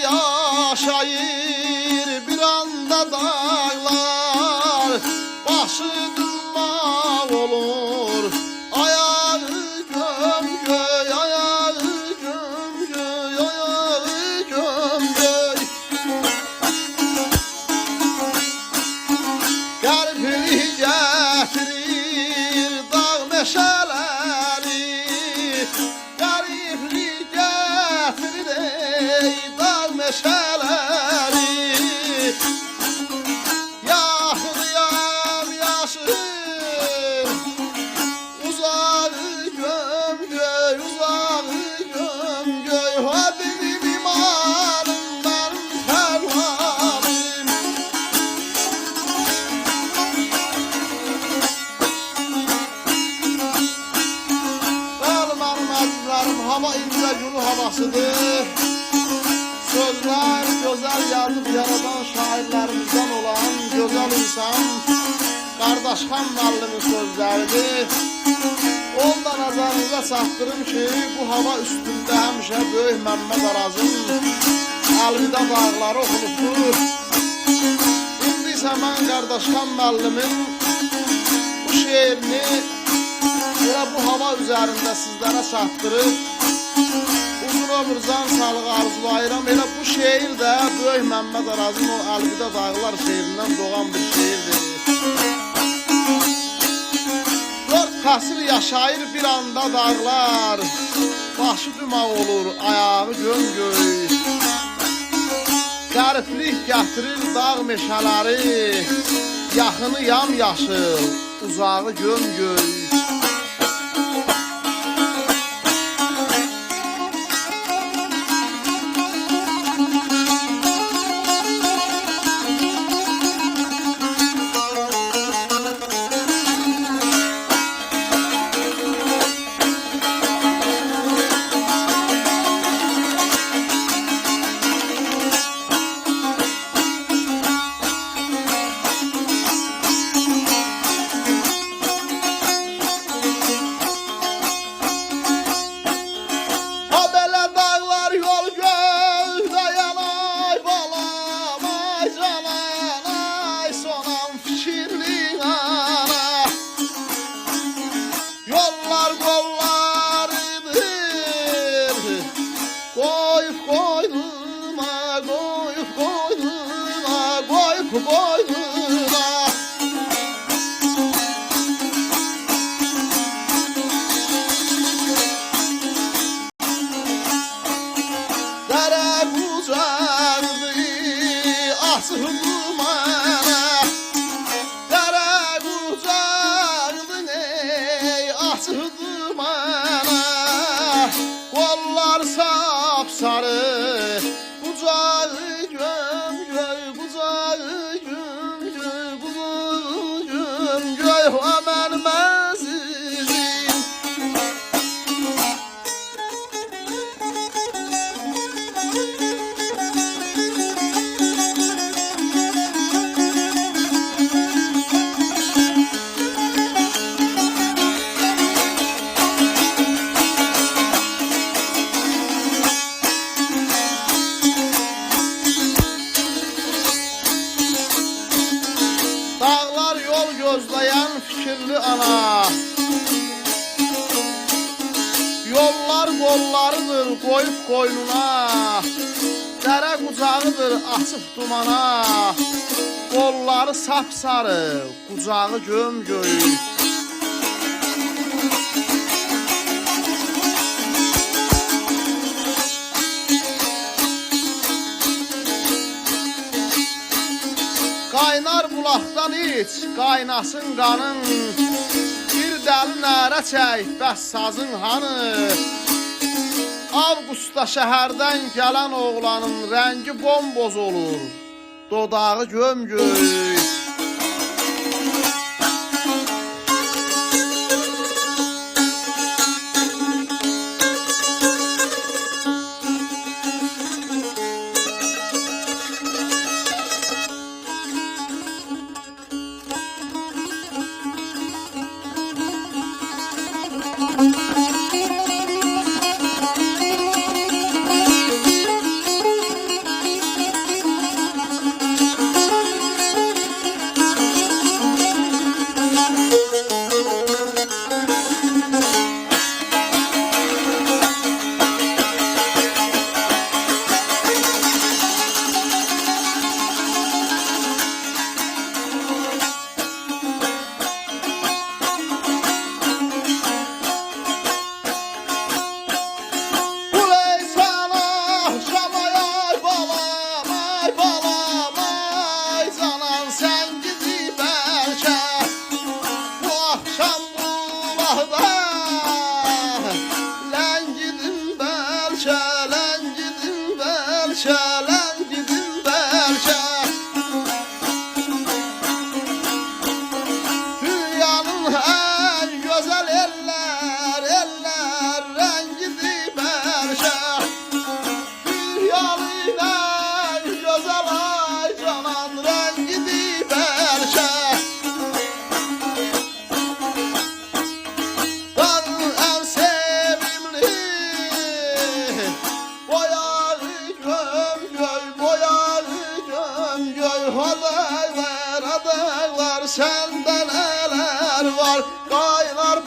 yaşayır bir anda dağlar, başı duman olur, ayağı gömgöy, ayağı gömgöy, ayağı gömgöy. Kalbini getirir dağ meşeleri, gariplik getirir ey dağ meşeleri. Yakılıyam yaşım, uzağı gömgöy, uzağı gömgöy. Habibim imanım benim fermanım. Benim azizlerim, hava ince günü havasıdır. Sözler güzel yazıp yaradan şairlerimizden olan güzel insan Kardeşxan müəllimin sözləridir. Ondan nazarınıza çatdırım ki, bu hava üstündə həmişə Böyük Məmməd Arazın Əlvida dağları oxunubdur. İndi isə mən Kardeşxan müəllimin bu şeirini elə bu hava üzərində sizlərə çatdırıb uzun ömür can sağlığı arzulayıram. Elə bu şeir də Böyük Məmməd Arazın o Əlvida dağlar şeirindən doğan bir şeirdir. Dörd fəsil yaşayır bir anda dağlar, başı dümaq olur, ayağı gömgöy. Qəriblik gətirir dağ meşələri, yaxını yamyaşıl, uzağı gömgöy. Kollar sapsarı, bucağı gömgöy, bucağı gömgöy, bucağı gömgöy. Aman məzizim. Dağlar yol gözleyen fikirli ana, yollar qollarıdır qoyub qoynuna, dərə qucağıdır açıb dumana, qolları sapsarı, qucağı gömgöy. Qaynar bulaqdan iç, qaynasın qanın, bir dəli nərə çək, bəs sazın hanı? Avqustda şəhərdən gələn oğlanın rəngi bomboz olur, dodağı gömgöy. sende neler var? Kaynar